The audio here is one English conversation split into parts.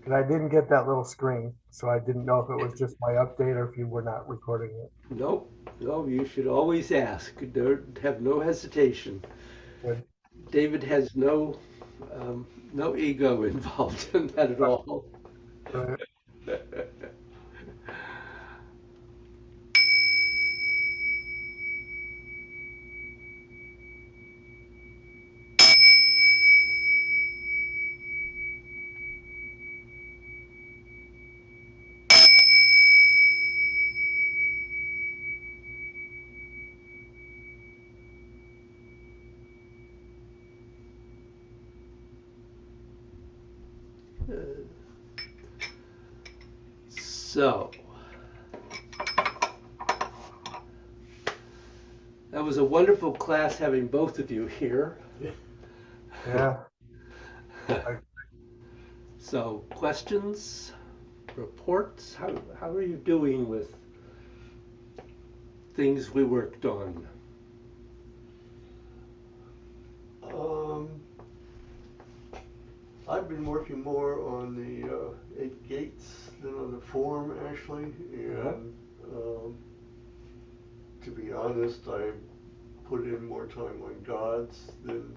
'Cause I didn't get that little screen, so I didn't know if it was just my update or if you were not recording it. Nope, no, you should always ask. Don't have no hesitation. Good. David has no ego involved in that at all. Right. So, that was a wonderful class having both of you here. Yeah. I, So, questions, reports? How are you doing with things we worked on? Um, I've been working more on the eight gates than on the form actually, Uh-huh. and to be honest, I put in more time on gods than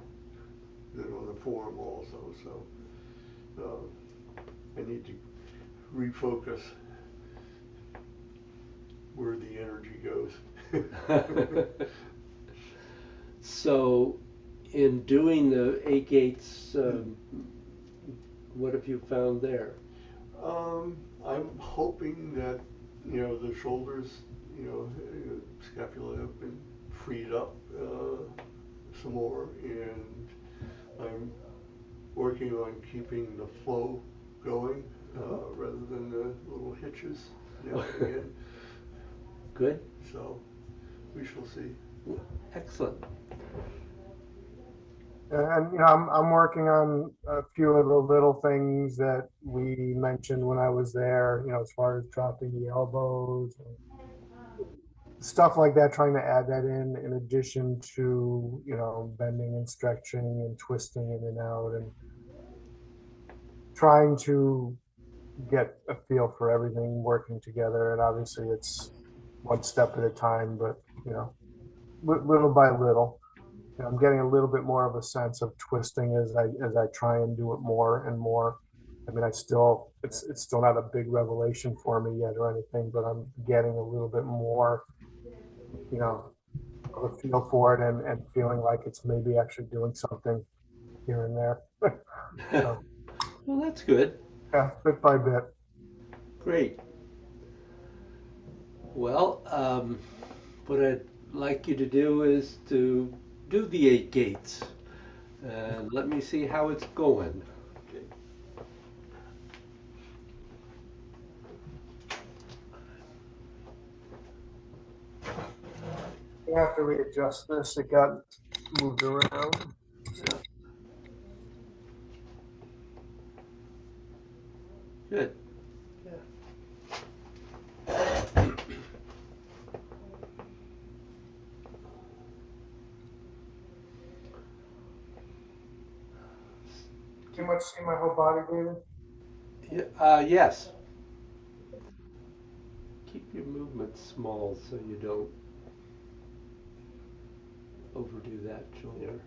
on the form also. So I need to refocus where the energy goes. So, in doing the eight gates, what have you found there? I'm hoping that, the shoulders, scapula have been freed up some more, and I'm working on keeping the flow going Uh-huh. rather than the little hitches now and again. Good. So we shall see. Excellent. and I'm working on a few of the little things that we mentioned when I was there. As far as dropping the elbows and stuff like that, trying to add that in addition to bending and stretching and twisting in and out and trying to get a feel for everything working together. And obviously, it's one step at a time, but little by little. I'm getting a little bit more of a sense of twisting as I try and do it more and more. I mean, it's still not a big revelation for me yet or anything, but I'm getting a little bit more, you know, of a feel for it and feeling like it's maybe actually doing something here and there. So Well, that's good. yeah, bit by bit. Great. Well, what I'd like you to do is to do the eight gates and let me see how it's going. Okay. I have to readjust this. It got moved around. Yeah. Good. Pretty much see my whole body, David. Yeah, yes. Keep your movements small so you don't overdo that Yeah. shoulder.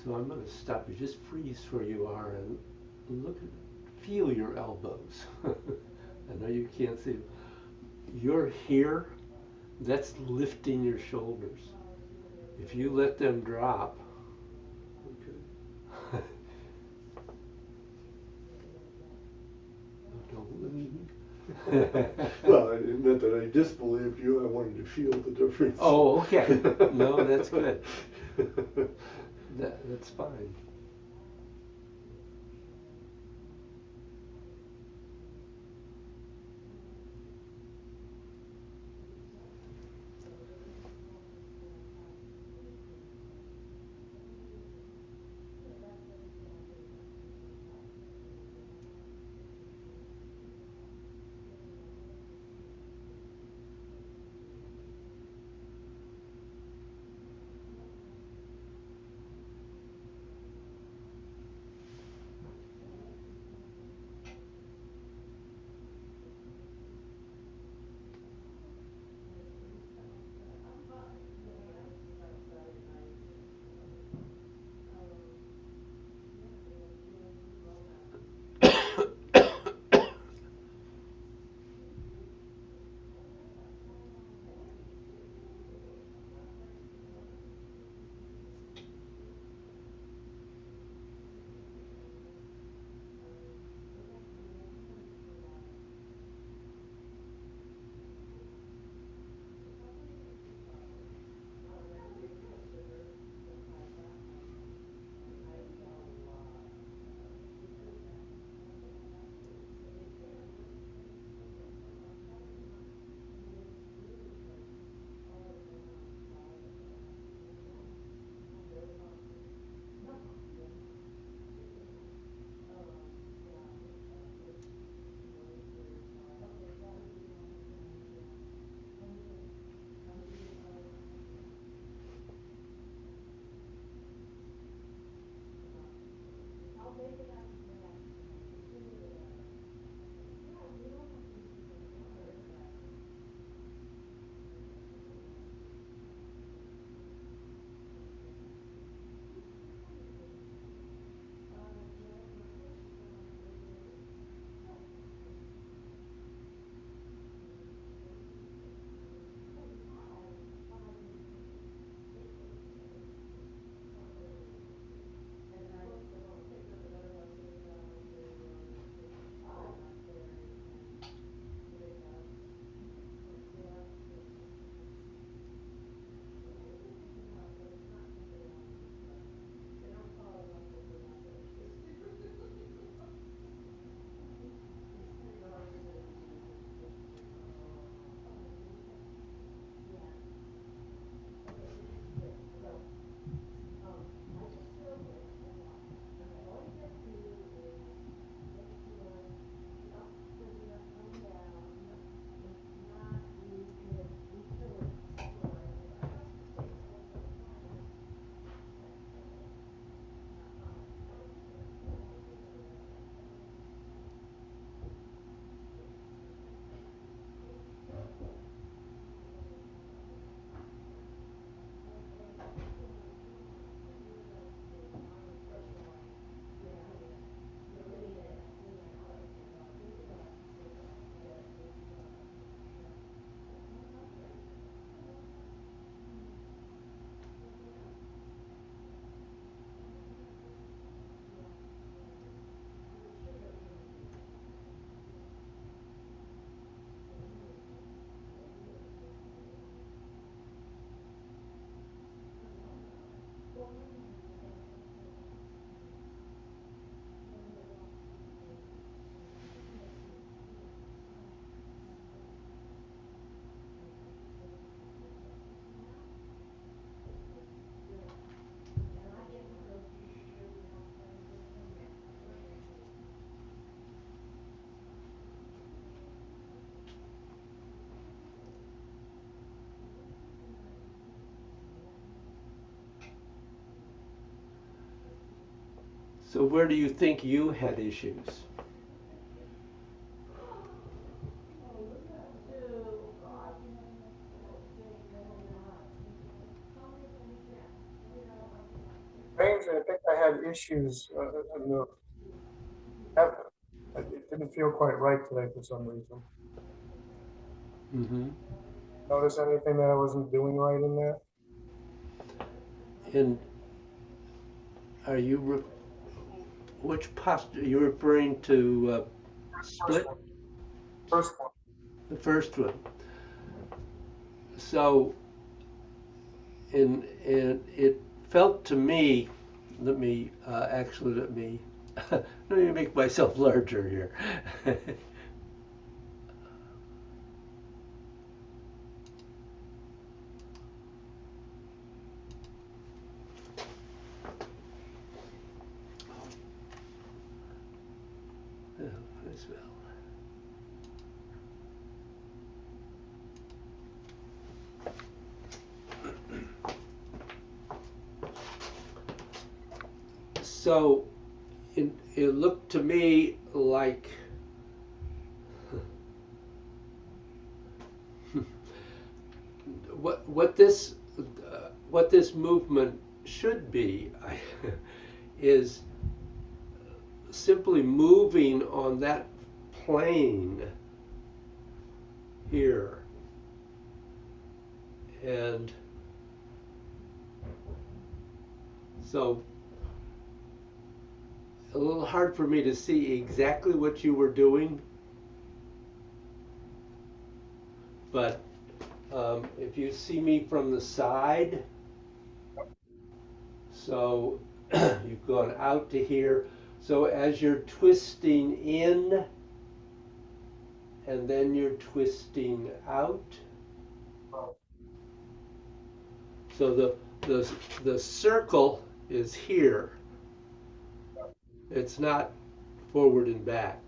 So I'm going to stop you. Just freeze where you are and feel your elbows. I know you can't see. You're here. That's lifting your shoulders. If you let them drop, Okay. Well, not that I disbelieved you. I wanted to feel the difference. Oh, okay. No, that's good. That's fine. So where do you think you had issues? Strange, I think I had issues in the heaven. It didn't feel quite right today for some reason. Mm-hmm. Notice anything that I wasn't doing right in there? And are you which posture? You're referring to First split, one. First one. the first one. So, and it felt to me. Let me let me make myself larger here. Oh, as well. So it looked to me like what this movement should be is simply moving on that plane here, and so a little hard for me to see exactly what you were doing, but if you see me from the side, so you've gone out to here. So as you're twisting in and then you're twisting out, so the circle is here. It's not forward and back.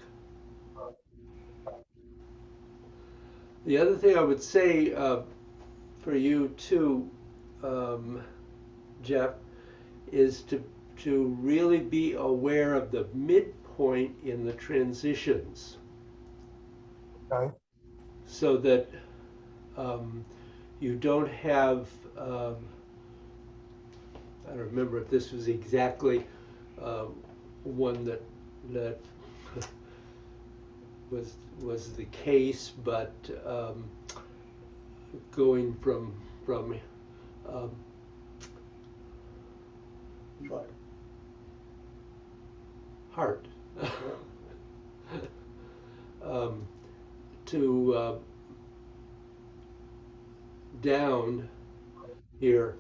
The other thing I would say for you too, um, Jeff, is to really be aware of the midpoint in the transitions, Okay. so that um, you don't have. I don't remember if this was exactly uh, one that was the case, but going from um, Right. heart um, to down here,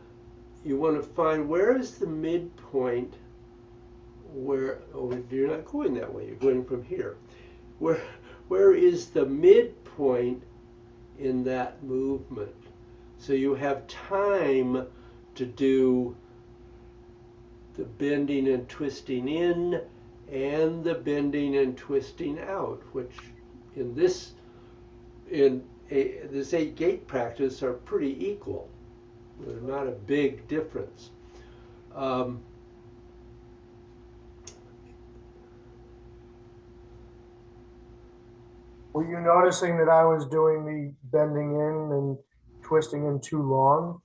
you want to find where is the midpoint where, oh, you're not going that way, you're going from here. Where, where is the midpoint in that movement? So you have time to do the bending and twisting in and the bending and twisting out, which in this this 8-gait practice are pretty equal. They're not a big difference. Um, Were you noticing that I was doing the bending in and twisting in too long?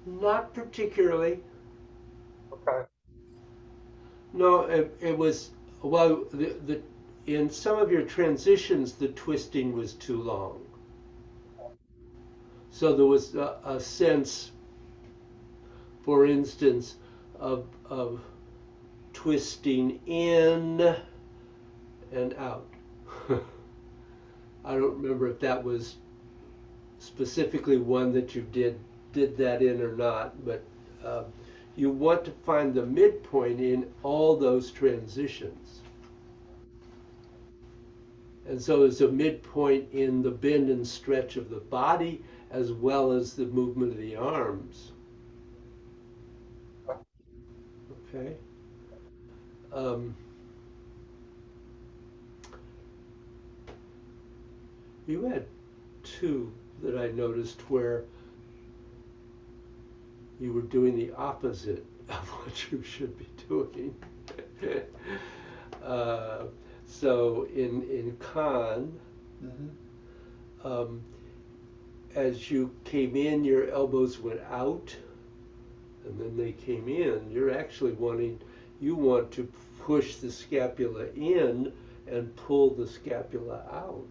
Not particularly. Okay. No, it was, well, in some of your transitions, the twisting was too long. So there was a sense, for instance, of twisting in and out. I don't remember if that was specifically one that you did that in or not, but uh, you want to find the midpoint in all those transitions. And so there's a midpoint in the bend and stretch of the body as well as the movement of the arms. Okay. Um, you had two that I noticed where you were doing the opposite of what you should be doing. uh, so in Khan, Mm-hmm. um, as you came in, your elbows went out, and then they came in. You're actually you want to push the scapula in and pull the scapula out.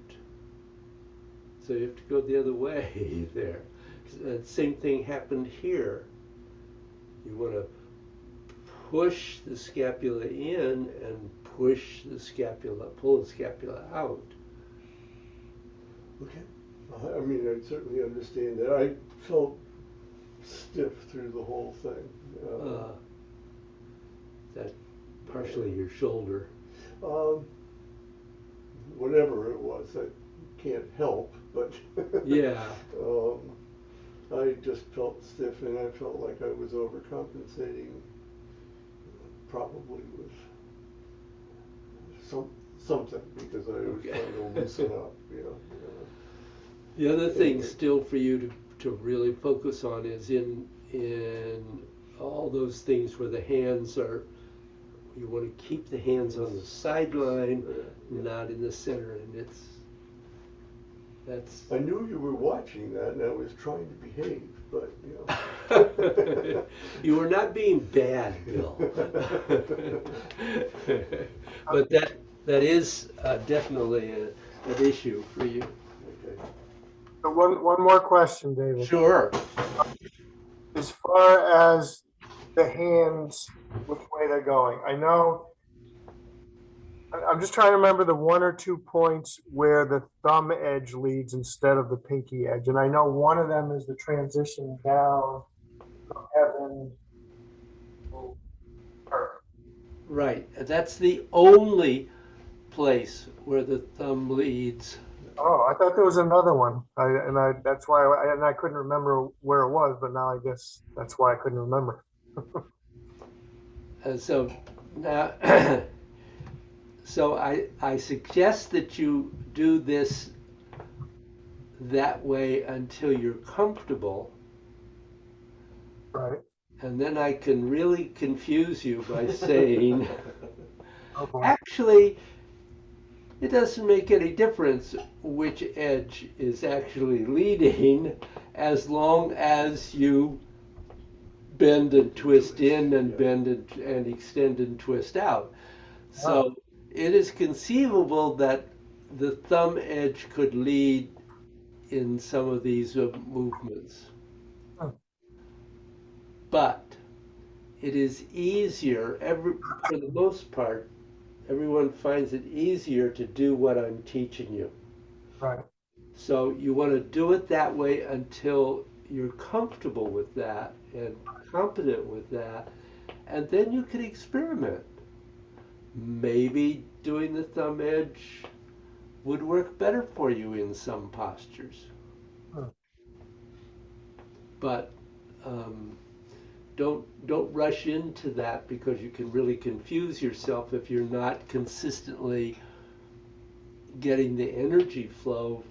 So you have to go the other way there. Same thing happened here. You want to push the scapula in and pull the scapula out. Okay. I mean, I certainly understand that. I felt stiff through the whole thing. That partially your shoulder. Um, Whatever it was, I can't help, but Yeah. um, I just felt stiff, and I felt like I was overcompensating, probably with something, because I was Okay. trying to loosen up. You know. The other thing Anyway. still for you to really focus on is in all those things where the hands are, you want to keep the hands on the sideline, Yeah. not in the center, and that's I knew you were watching that, and I was trying to behave, but you were not being bad, Bill. But that is definitely an issue for you. Okay. So one more question, David. Sure. As far as the hands, which way they're going, I know. I'm just trying to remember the one or two points where the thumb edge leads instead of the pinky edge, and I know one of them is the transition down from heaven to earth. Right. That's the only place where the thumb leads. Oh, I thought there was another one. That's why I couldn't remember where it was, but now I guess that's why I couldn't remember. So now, so I suggest that you do this that way until you're comfortable, Right. and then I can really confuse you by saying, Oh boy. actually, it doesn't make any difference which edge is actually leading as long as you bend and twist in and bend and extend and twist out. Oh, So it is conceivable that the thumb edge could lead in some of these movements. hmm, But it is easier, for the most part, everyone finds it easier to do what I'm teaching you. right. So you want to do it that way until you're comfortable with that and competent with that, and then you can experiment. Maybe doing the thumb edge would work better for you in some postures. Hmm, But um, don't rush into that, because you can really confuse yourself if you're not consistently getting the energy flow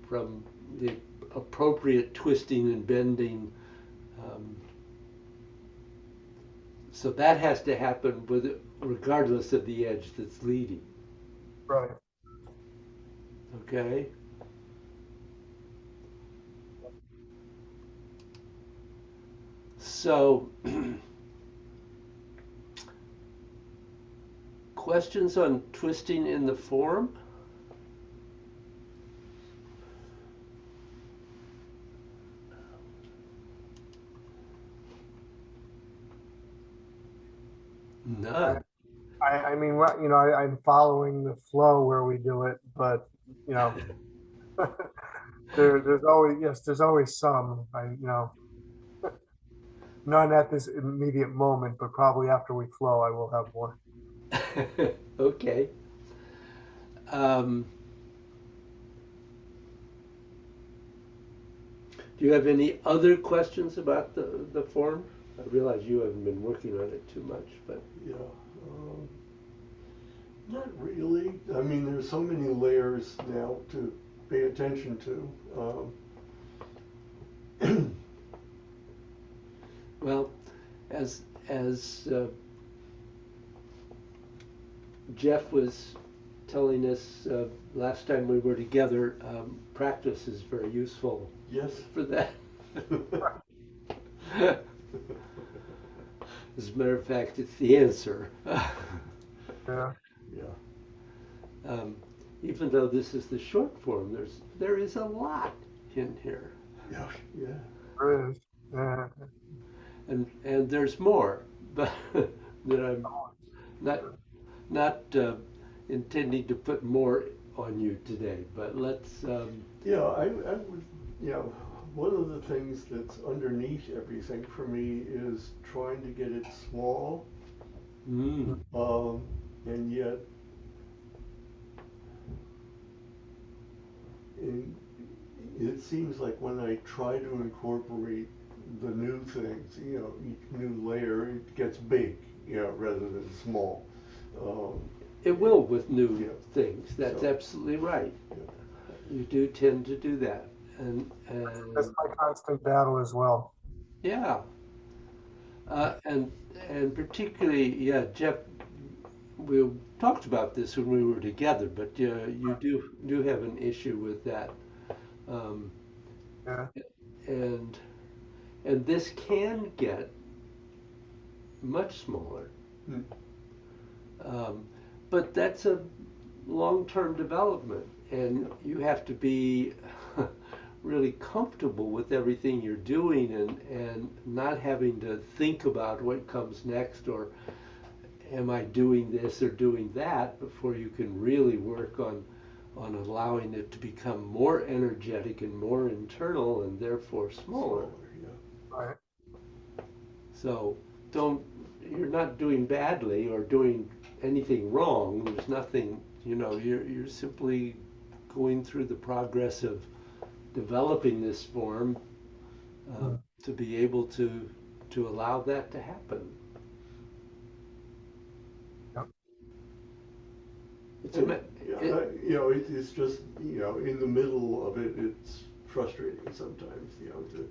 from the appropriate twisting and bending. Um, so that has to happen regardless of the edge that's leading. right. Okay? So, questions on twisting in the form? I, None. I mean, I'm following the flow where we do it, but you know, there's always some. None at this immediate moment, but probably after we flow, I will have more. Okay. Um, do you have any other questions about the form? I realize you haven't been working on it too much, but Yeah. Um, Not really. I mean, there's so many layers now to pay attention to. Well, as Jeff was telling us last time we were together, practice is very useful Yes. for that. As a matter of fact, it's the answer. Yeah, Yeah. um, Even though this is the short form, there is a lot in here, Yeah. Yeah. there is. Yeah, and there's more, but that I'm not not intending to put more on you today. But let's. Yeah, I would, you know, one of the things that's underneath everything for me is trying to get it small, Mm, um, and yet in, it seems like when I try to incorporate the new things, each new layer, it gets big, rather than small. Um, it will with yeah, new things. That's so, absolutely right. yeah. You do tend to do that, that's and my constant battle as well. yeah, uh, and and particularly, yeah, Jeff. We talked about this when we were together, but you do have an issue with that, um, Yeah, and and this can get much smaller, Hmm. um, but that's a long-term development, and you have to be really comfortable with everything you're doing and not having to think about what comes next or am I doing this or doing that before you can really work on allowing it to become more energetic and more internal and therefore smaller. Smaller, yeah. right. So don't you're not doing badly or doing anything wrong. There's nothing, you're simply going through the progress of developing this form uh, Mm. to be able to allow that to happen. Yep. It's a And, yeah, it, it's just, in the middle of it, it's frustrating sometimes, to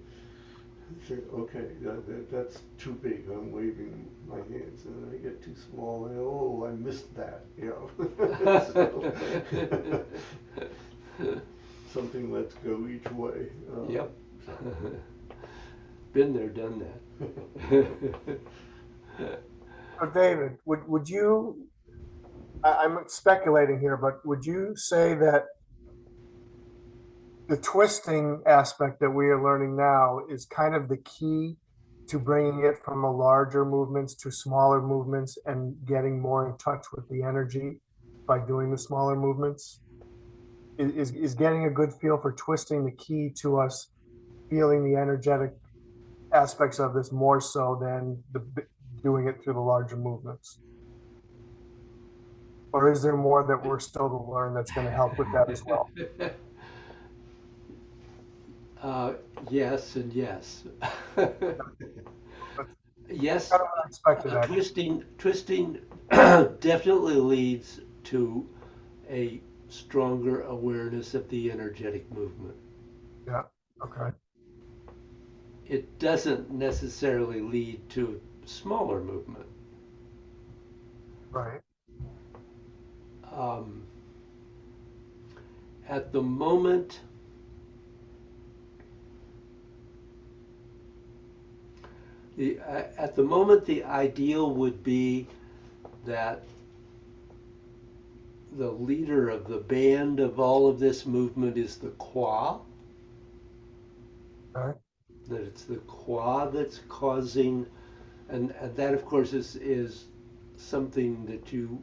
think, okay, that's too big, I'm waving my hands, and then I get too small, and oh, I missed that, So, something lets go each way. Yep. So. Been there, done that. So David, would you, I'm speculating here, but would you say that the twisting aspect that we are learning now is kind of the key to bringing it from a larger movements to smaller movements and getting more in touch with the energy by doing the smaller movements? Is getting a good feel for twisting the key to us feeling the energetic aspects of this more so than doing it through the larger movements? Or is there more that we're still to learn that's going to help with that as well? uh, yes and yes. That's Yes, kind of unexpected, actually. twisting definitely leads to a stronger awareness of the energetic movement. Yeah. Okay. It doesn't necessarily lead to smaller movement. Right. Um, at the moment, the ideal would be that the leader of the band of all of this movement is the qua, Okay. that it's the qua that's causing, and that of course is something that you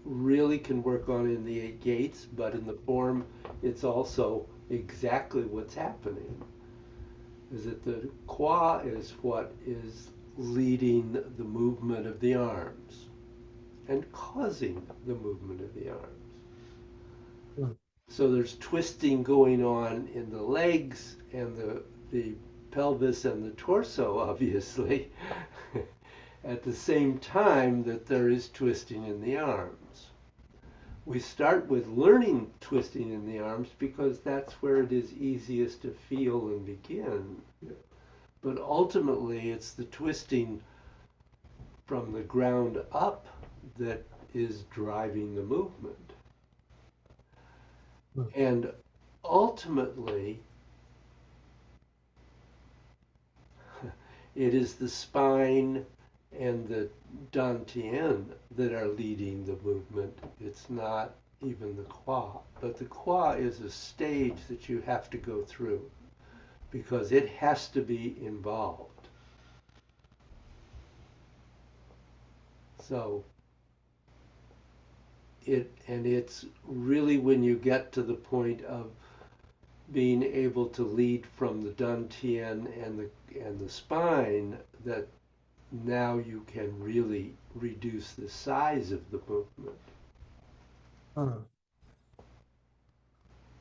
really can work on in the eight gates, but in the form, it's also exactly what's happening. Is that the qua is what is leading the movement of the arms and causing the movement of the arms. Hmm. So there's twisting going on in the legs and the pelvis and the torso, obviously, at the same time that there is twisting in the arms. We start with learning twisting in the arms because that's where it is easiest to feel and begin. but ultimately it's the twisting from the ground up that is driving the movement. Hmm. And ultimately, it is the spine and the dantian that are leading the movement. It's not even the qua. But the qua is a stage that you have to go through because it has to be involved. So it's really when you get to the point of being able to lead from the dantian and the spine that now you can really reduce the size of the movement. Hmm.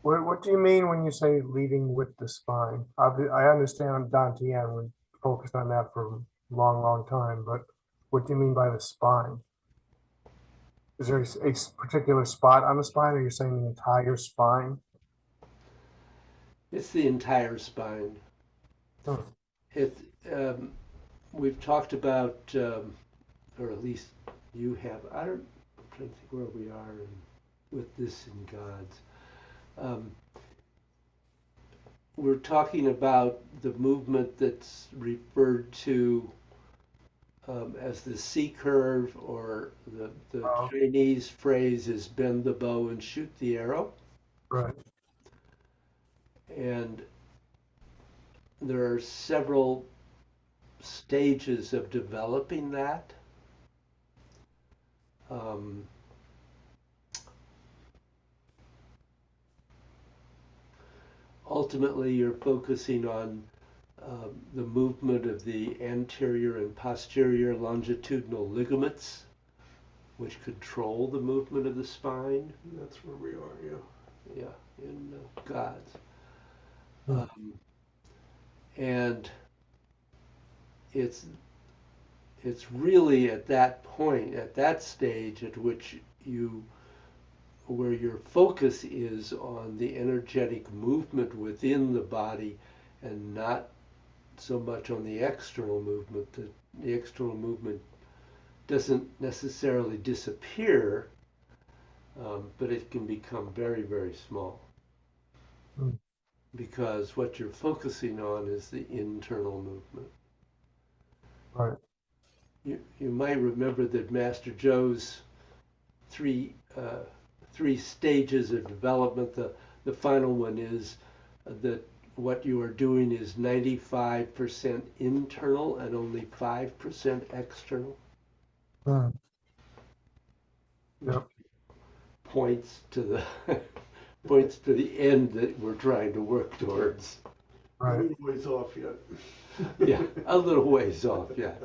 What do you mean when you say leading with the spine? I understand Dantian, we focused on that for a long, long time, but what do you mean by the spine? Is there a particular spot on the spine, or you're saying the entire spine? It's the entire spine. Hmm. It we've talked about, or at least you have. I'm trying to think where we are with this in God's. Um, we're talking about the movement that's referred to as the C curve, or the Oh, Chinese phrase is bend the bow and shoot the arrow. right. And there are several stages of developing that. Um, ultimately, you're focusing on the movement of the anterior and posterior longitudinal ligaments, which control the movement of the spine. That's where we are, yeah. Yeah, in God's. Hmm. Um, and it's it's really at that point, at that stage, at which you where your focus is on the energetic movement within the body and not so much on the external movement. The external movement doesn't necessarily disappear, but it can become very, very small Hmm. because what you're focusing on is the internal movement. Right. You might remember that Master Joe's three uh, three stages of development. The final one is that what you are doing is 95% internal and only 5% external, Hmm. which Yep. points to the points to the end that we're trying to work towards. A Right. little ways off yet. Yeah, a little ways off. Yeah,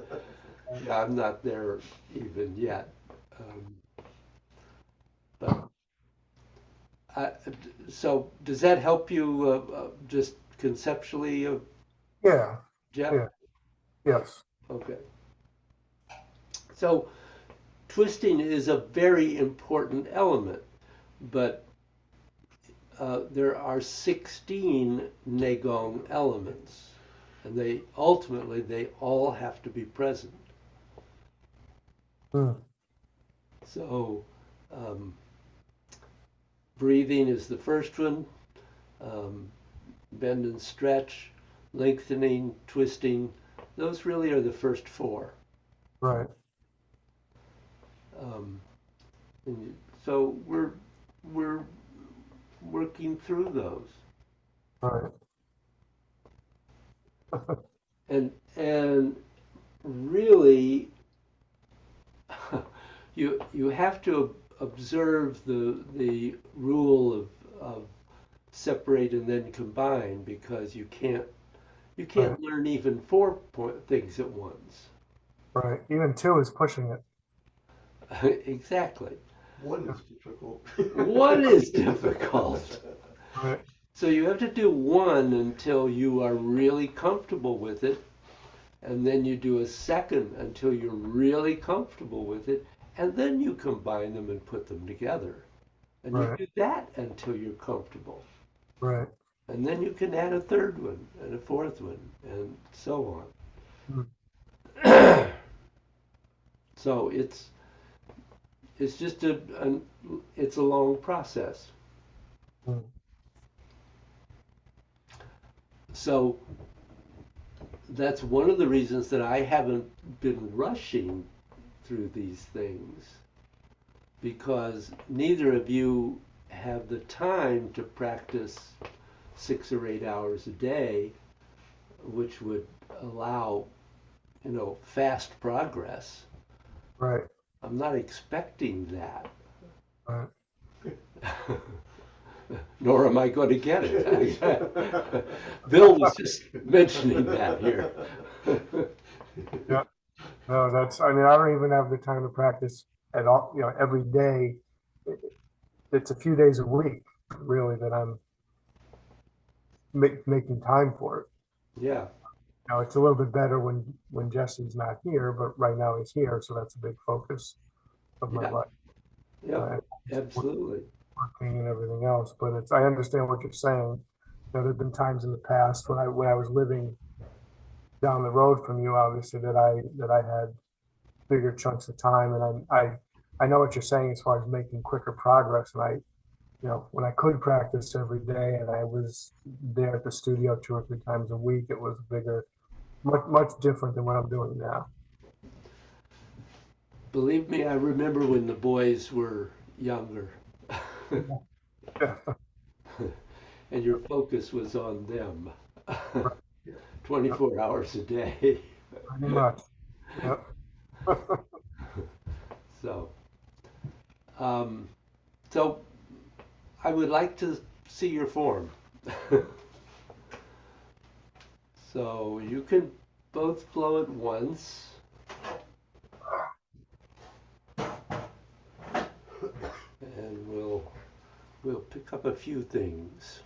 yeah, I'm not there even yet. But I, so does that help you just conceptually, Yeah. Jeff? Yeah. Yes. Okay. So twisting is a very important element, but there are 16 Negong elements, and they all have to be present. Hmm. So um, breathing is the first one, um, bend and stretch, lengthening, twisting. Those really are the first four. Right. Um, and so we're working through those. Right. And really you have to observe the rule of separate and then combine, because you Right. can't learn even four things at once. Right. Even two is pushing it. Exactly. One is difficult. One is difficult. Right. So you have to do one until you are really comfortable with it, and then you do a second until you're really comfortable with it, and then you combine them and put them together. And you Right. do that until you're comfortable. Right. And then you can add a third one and a fourth one and so Mm, on. So it's just it's a long process. mm, So that's one of the reasons that I haven't been rushing through these things, because neither of you have the time to practice 6 or 8 hours a day, which would allow, fast progress. right, I'm not expecting that. right. Nor am I going to get it. Bill was just mentioning that here. Yeah. No, I mean, I don't even have the time to practice at all, every day. It- It's a few days a week, really, that I'm making time for it. Yeah, Now, it's a little bit better when Jesse's not here, but right now he's here, so that's a big focus of my yeah, life. yep, Uh, absolutely. Working and everything else. But I understand what you're saying. There've been times in the past when I was living down the road from you, obviously, that I had bigger chunks of time, and I know what you're saying as far as making quicker progress. And when I could practice every day, and I was there at the studio 2 or 3 times a week, it was bigger, much different than what I'm doing now. Believe me, I remember when the boys were younger. Yeah, And your focus was on them Yeah. 24 hours a day. pretty much. Yep. So, um, so I would like to see your form. So you can both flow at once, and we'll pick up a few things.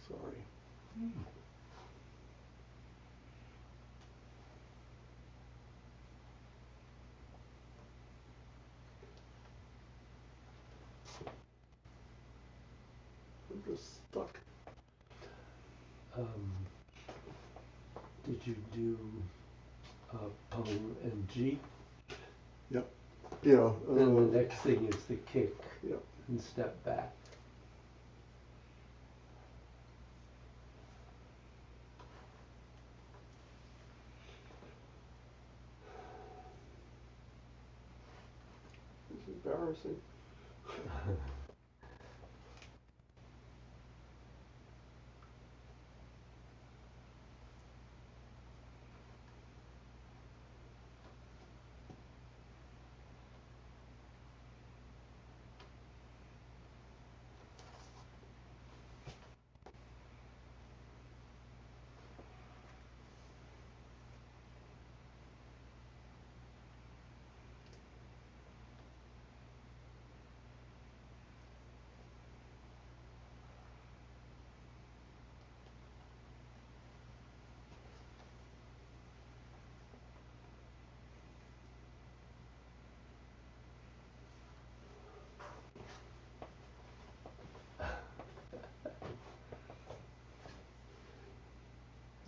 Sorry. I'm just stuck. Um, did you do Pong and G? Yep. Yeah. Then the next thing is the kick Yep. and step back. It's embarrassing.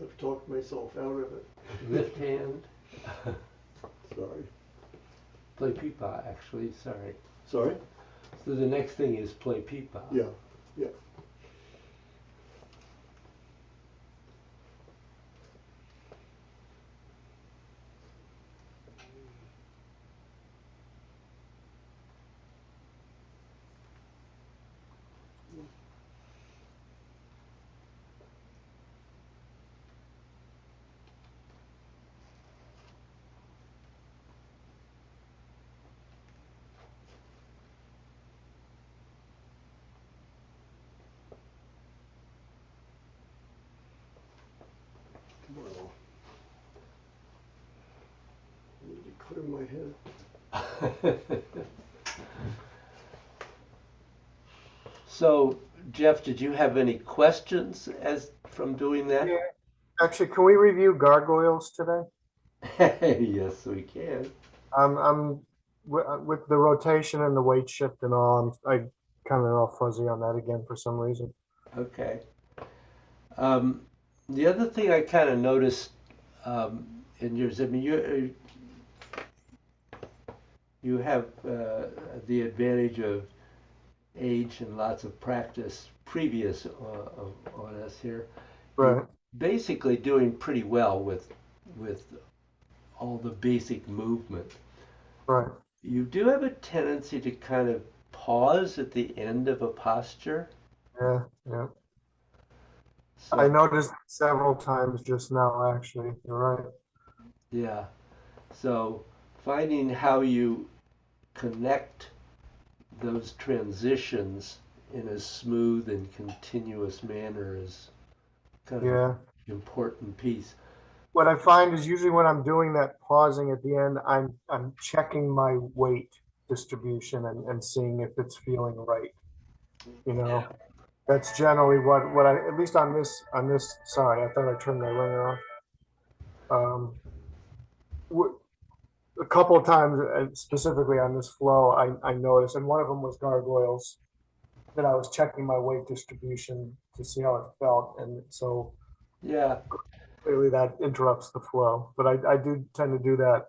I've talked myself out of it. Lift hand. Sorry. Play pipa, actually, sorry. Sorry? So the next thing is play pipa. Yeah. Yeah. Well, I need to clear my head. So, Jeff, did you have any questions as from doing that? Yeah. Actually, can we review gargoyles today? Yes, we can. I'm with the rotation and the weight shift and all. I kind of all fuzzy on that again for some reason. Okay. Um, the other thing I kind of noticed in yours, I mean, you have the advantage of age and lots of practice previous on us here. You're Right, basically doing pretty well with all the basic movement. right. You do have a tendency to kind of pause at the end of a posture. Yeah, yeah. I So, noticed several times just now, actually. You're right. yeah. So, finding how you connect those transitions in a smooth and continuous manner is kind of an Yeah. important piece. what I find is usually when I'm doing that pausing at the end, I'm checking my weight distribution and seeing if it's feeling right. You know, that's generally what I, at least on this. Sorry, I thought I turned my ringer off. Um, a couple of times, specifically on this flow, I noticed, and one of them was gargoyles, that I was checking my weight distribution to see how it felt, and so Yeah. clearly that interrupts the flow. But I do tend to do that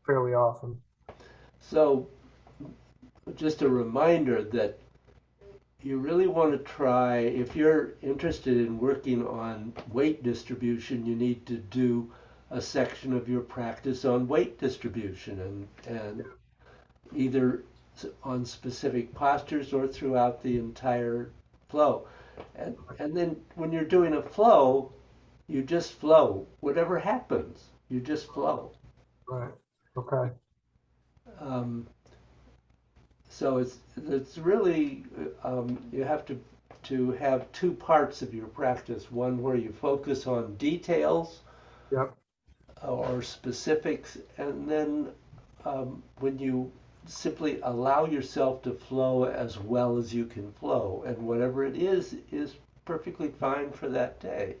fairly often. So just a reminder that you really want to try, if you're interested in working on weight distribution, you need to do a section of your practice on weight distribution and either on specific postures or throughout the entire flow. And then when you're doing a flow, you just flow. Whatever happens, you just flow. Right. Okay. Um, so it's really you have to have two parts of your practice. One where you focus on details Yep. or specifics, and then when you simply allow yourself to flow as well as you can flow, and whatever it is perfectly fine for that day.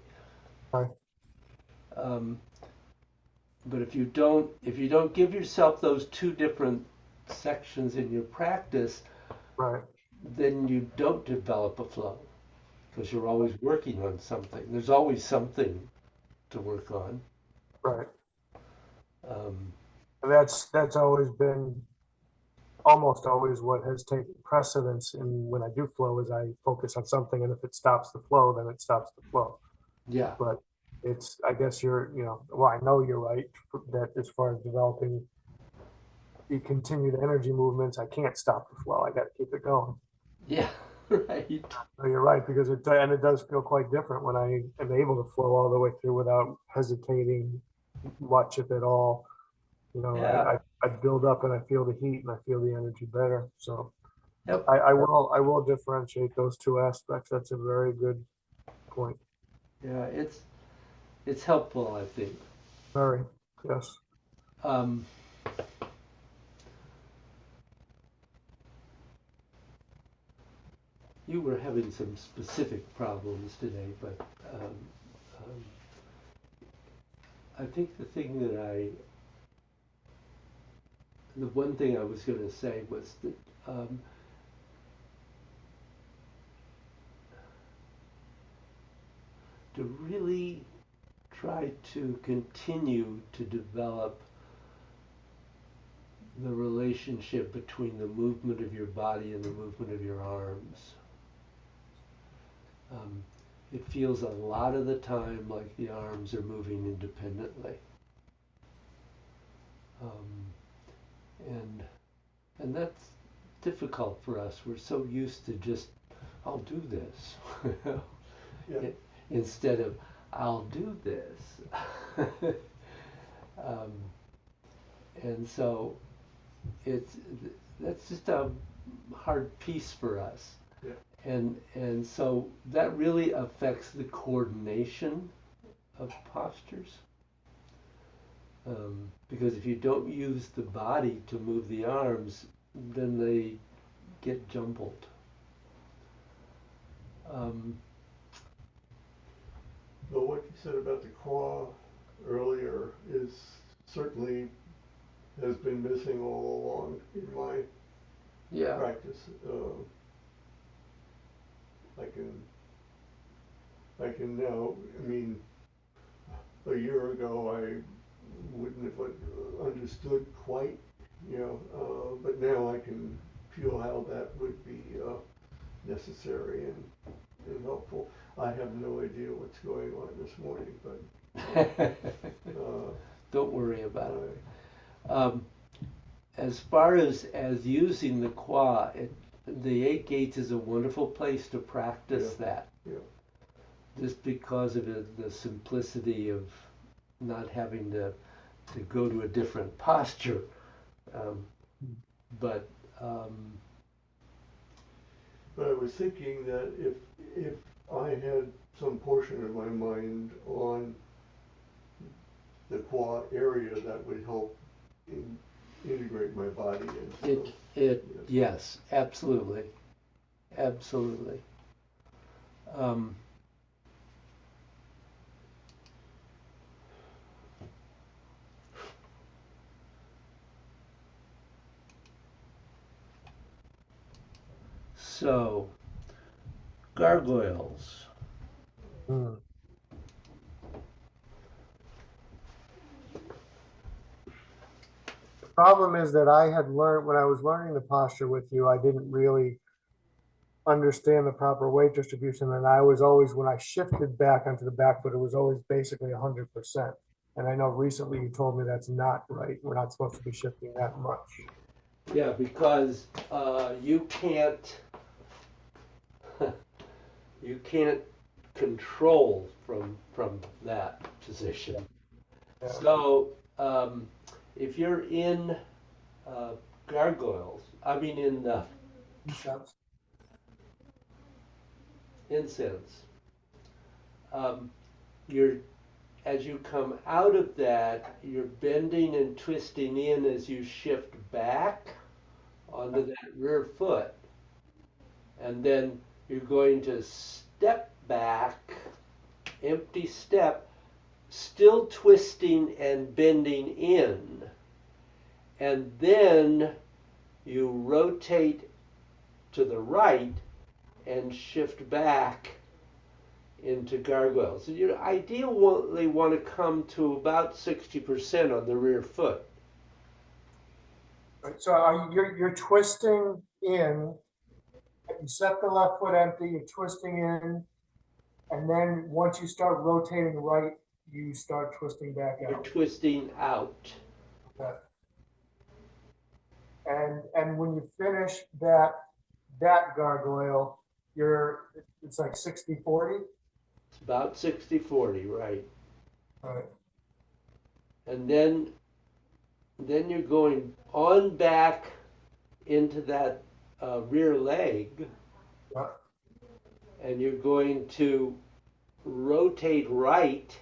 Right. Um, but if you don't give yourself those two different sections in your practice, Right. then you don't develop a flow because you're always working on something. There's always something to work on. Right. Um, And that's always been almost always what has taken precedence in when I do flow is I focus on something, and if it stops the flow, then it stops the flow. yeah, But it's, I guess you're, well, I know you're right that as far as developing the continued energy movements, I can't stop the flow. I got to keep it going. yeah, right. No, you're right, because it does feel quite different when I am able to flow all the way through without hesitating much, if at all. Yeah, I build up and I feel the heat and I feel the energy better. So yep, I will differentiate those two aspects. That's a very good point. yeah. It's helpful, I think. Very, yes. Um, you were having some specific problems today, but um, I think the one thing I was going to say was that to really try to continue to develop the relationship between the movement of your body and the movement of your arms. Um, it feels a lot of the time like the arms are moving independently. Um, and and that's difficult for us. We're so used to just, I'll do this, Yeah. instead of, I'll do this. um, and so it's that's just a hard piece for us. Yeah. And so that really affects the coordination of postures. Because if you don't use the body to move the arms, then they get jumbled. Um, But what you said about the claw earlier is certainly has been missing all along in my yeah, practice. I can I can now. I mean, a year ago I wouldn't have understood quite, but now I can feel how that would be necessary and helpful. I have no idea what's going on this morning, uh, don't worry about I, it. As far as using the qua, the eight gates is a wonderful place to practice yeah, that, yeah, just because of the simplicity of not having to go to a different posture. Um, but but I was thinking that if I had some portion of my mind on the quad area that would help integrate my body into Yes, absolutely, absolutely. Um, so gargoyles. Hmm. The problem is that I had learned when I was learning the posture with you, I didn't really understand the proper weight distribution. And I was always, when I shifted back onto the back foot, it was always basically 100%. And I know recently you told me that's not right. We're not supposed to be shifting that much. Yeah, because you can't you can't control from that position. Yeah. So if you're in uh, gargoyles, I mean in Sense. incense, um, you're as you come out of that, you're bending and twisting in as you shift back onto that rear foot, and then you're going to step back, empty step, still twisting and bending in, and then you rotate to the right and shift back into gargoyles. So you ideally want to come to about 60% on the rear foot. Right. So you're twisting in, you set the left foot empty, you're twisting in, and then once you start rotating right, you start twisting back You're out. twisting out. Okay. And when you finish that gargoyle, it's like 60/40. It's about 60/40, right? Right. And then you're going on back into that rear leg, Yeah. and you're going to rotate right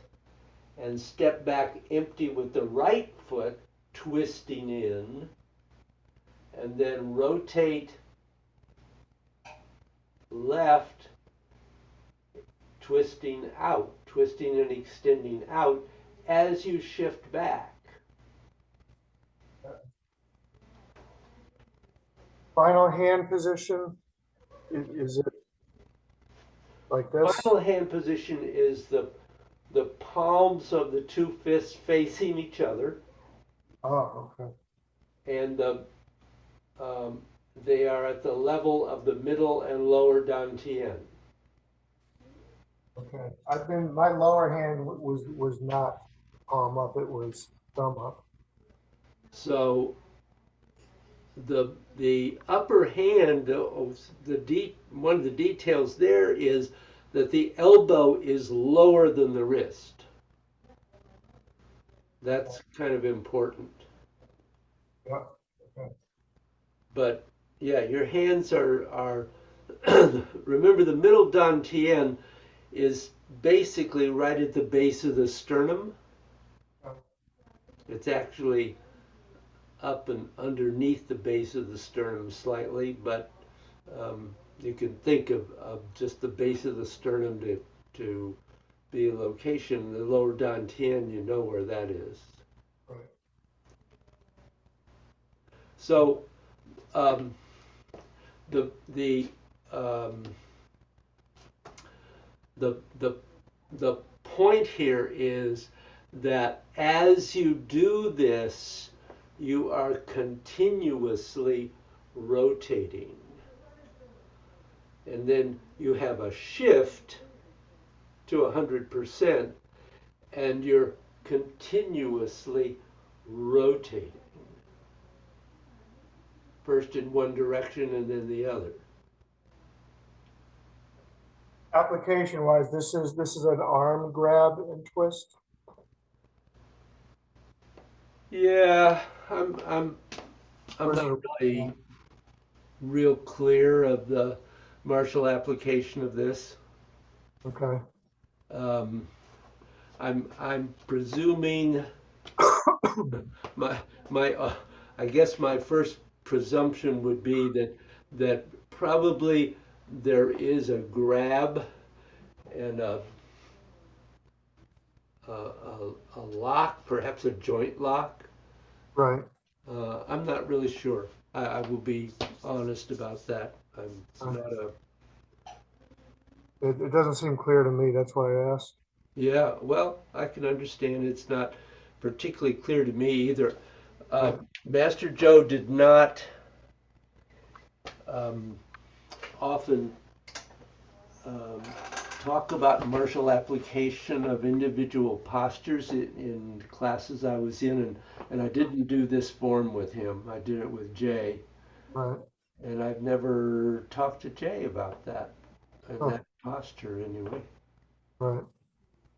and step back empty with the right foot, twisting in, and then rotate left, twisting out, twisting and extending out as you shift back. Final hand position, is it like this? Final hand position is the palms of the two fists facing each other, Oh, okay. and um, they are at the level of the middle and lower dantian. Okay. My lower hand was not palm up, it was thumb up. So the upper hand, one of the details there is that the elbow is lower than the wrist. That's kind of important. Yeah. Okay. But yeah, your hands are remember the middle dantian is basically right at the base of the sternum. It's actually up and underneath the base of the sternum slightly, but you can think of just the base of the sternum to be a location. The lower dantian, you know where that is. Right. So um, the um, the the point here is that as you do this, you are continuously rotating. And then you have a shift to 100%, and you're continuously rotating. First in one direction and then the other. Application wise, this is an arm grab and twist. Yeah, I'm not really real clear of the martial application of this. Okay. Um, I'm presuming my my I guess my first presumption would be that probably there is a grab and a lock, perhaps a joint lock. Right. I'm not really sure. I will be honest about that. I'm Uh, not a it doesn't seem clear to me. That's why I asked. Yeah, well, I can understand it's not particularly clear to me either. Uh, Right. Master Joe did not um, often um, talk about martial application of individual postures in classes I was in, and I didn't do this form with him. I did it with Jay, Right. and I've never talked to Jay about that, and Oh, that posture anyway. right.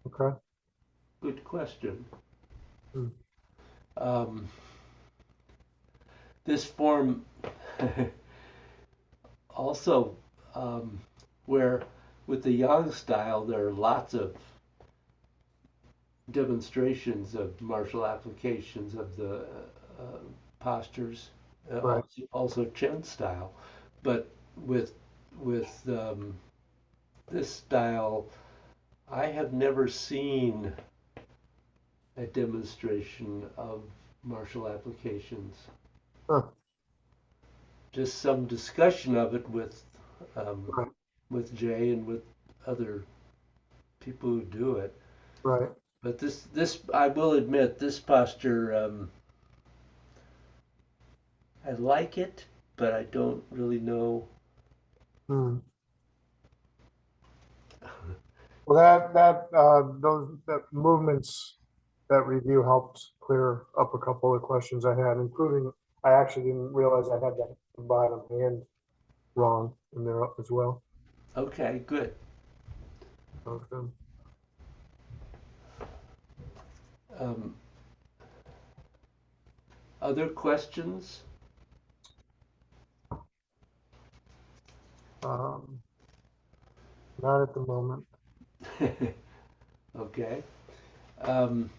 Okay. Good question. Hmm. Um, this form also, um, where with the Yang style, there are lots of demonstrations of martial applications of the postures, Right. also Chen style, but with with this style, I have never seen a demonstration of martial applications. Huh. Just some discussion of it um, Right. with Jay and with other people who do it. Right. But this I will admit, this posture, I like it, but I don't really know. Hmm. Well, that movements, that review helped clear up a couple of questions I had, including I actually didn't realize I had that bottom hand wrong in there as well. Okay, good. Okay. Um, Other questions? Um, not at the moment. Okay. Um,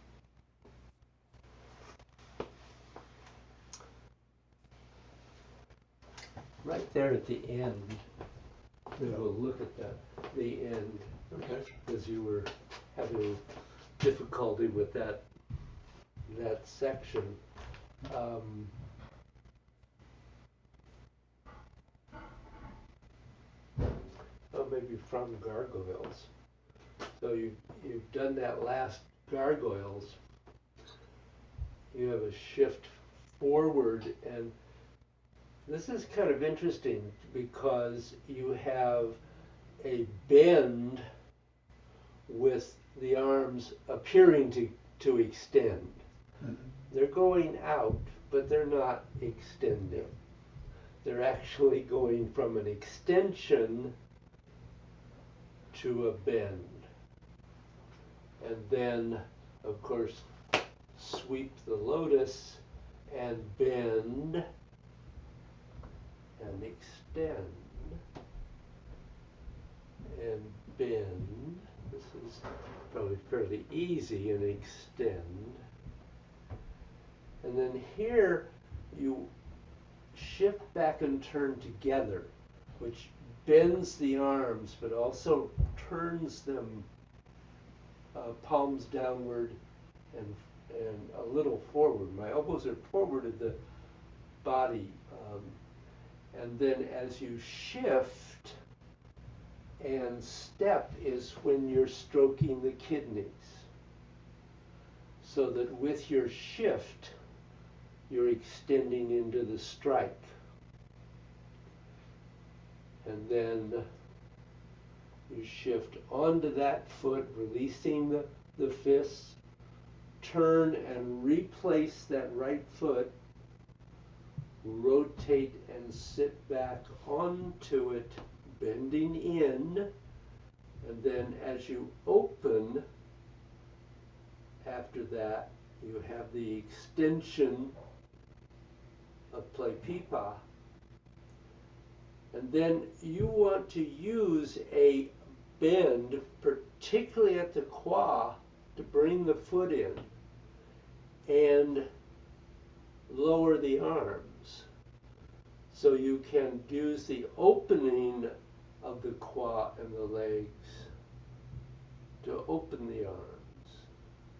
right there at the end, we'll look at the end, Okay. because you were having difficulty with that section. Um, oh, maybe from gargoyles. So you've done that last gargoyles. You have a shift forward, and this is kind of interesting because you have a bend with the arms appearing to extend. Mhm. They're going out, but they're not extending. They're actually going from an extension to a bend. And then, of course, sweep the lotus and bend and extend and bend. This is probably fairly easy, and extend. And then here you shift back and turn together, which bends the arms but also turns them palms downward and a little forward. My elbows are forward of the body. And then as you shift and step is when you're stroking the kidneys. So that with your shift, you're extending into the strike. And then you shift onto that foot, releasing the fists, turn and replace that right foot, rotate and sit back onto it, bending in, and then as you open after that, you have the extension of play pipa. And then you want to use a bend, particularly at the qua, to bring the foot in and lower the arms. So you can use the opening of the quad and the legs to open the arms,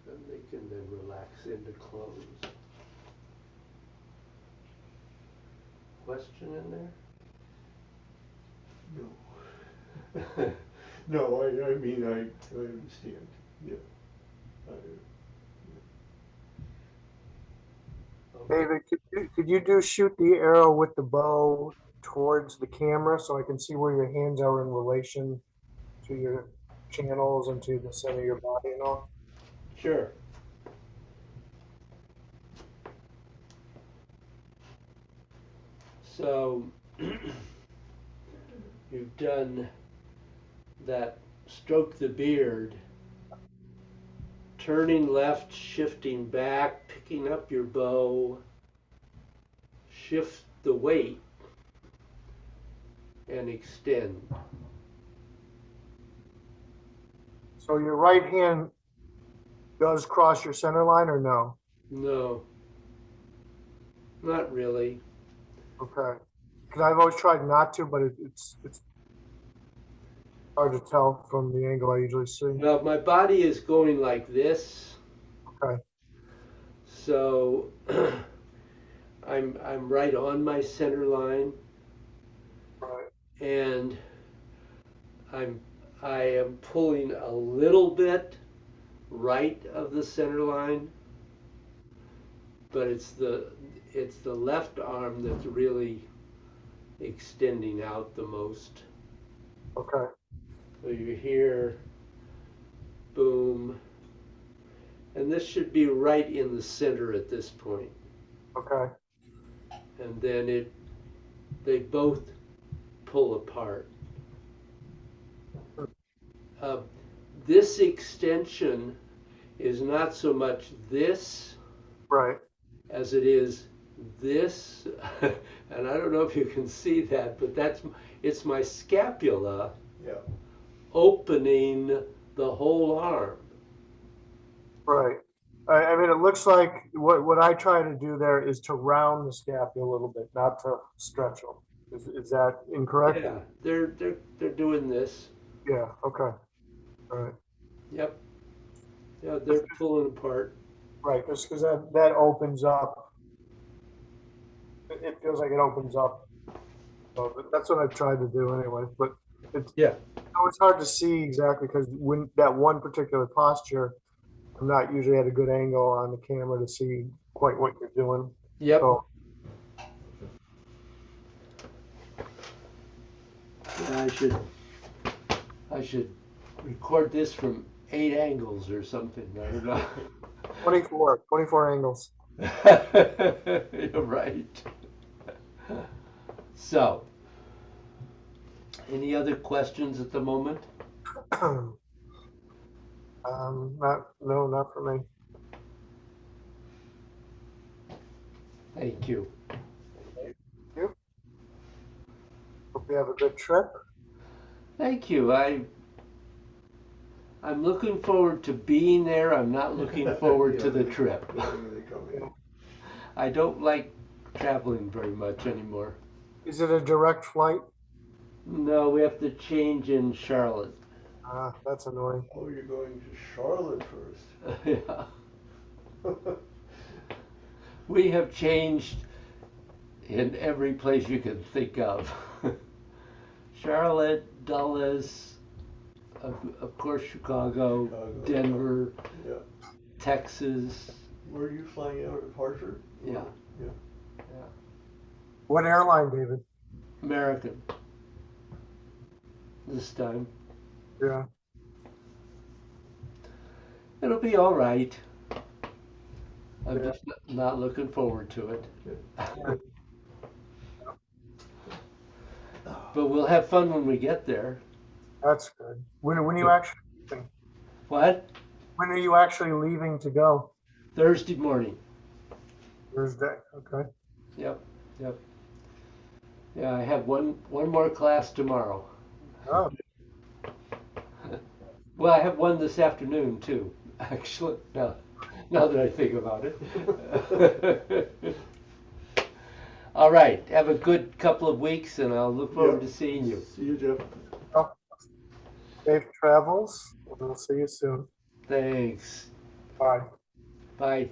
and they can then relax into close. Question in there? No. No, I mean, I understand, yeah. I, David, could you do shoot the arrow with the bow towards the camera so I can see where your hands are in relation to your channels and to the center of your body and all? Sure. So you've done that stroke the beard, turning left, shifting back, picking up your bow, shift the weight, and extend. So your right hand does cross your center line or no? No, not really. Okay. Because I've always tried not to, but it's hard to tell from the angle I usually see. Well, my body is going like this, Okay. so I'm right on my center line, Right. and I am pulling a little bit right of the center line, but it's the left arm that's really extending out the most. Okay. So you hear boom, and this should be right in the center at this point. Okay. And then they both pull apart. Uh, this extension is not so much this Right. as it is this, and I don't know if you can see that, but it's my scapula yeah. opening the whole arm. Right. I mean, it looks like what I try to do there is to round the scapula a little bit, not to stretch them. Is that incorrect? Yeah, they're doing this. Yeah. Okay. All right. Yep. Yeah, they're pulling apart. Right. Just because that opens up, it feels like it opens up. So that's what I've tried to do anyway. But it's Yeah. it's hard to see exactly because when that one particular posture, I'm not usually at a good angle on the camera to see quite what you're doing. Yep. So, Yeah, I should record this from 8 angles or something. I don't know. 24 angles. You're right. So, any other questions at the moment? Not for me. Thank you. You? Hope you have a good trip. Thank you. I'm looking forward to being there. I'm not looking forward to the trip. I don't like traveling very much anymore. Is it a direct flight? No, we have to change in Charlotte. That's annoying. Oh, you're going to Charlotte first. Yeah. We have changed in every place you can think of. Charlotte, Dulles, of course Chicago, Denver, yeah. Texas. Where are you flying out of Hartford? Yeah. Yeah. Yeah. What airline, David? American. This time. Yeah. It'll be all right. I'm Yeah. just not looking forward to it. But we'll have fun when we get there. That's good. When are you actually leaving? What? When are you actually leaving to go? Thursday morning. Thursday. Okay. Yep. Yep. Yeah, I have one more class tomorrow. Oh, Well, I have one this afternoon too. actually, now that I think about it. All right, have a good couple of weeks, and I'll look forward to Yep. seeing you. See you, Jeff. Well, safe travels. We'll see you soon. Thanks. Bye. Bye.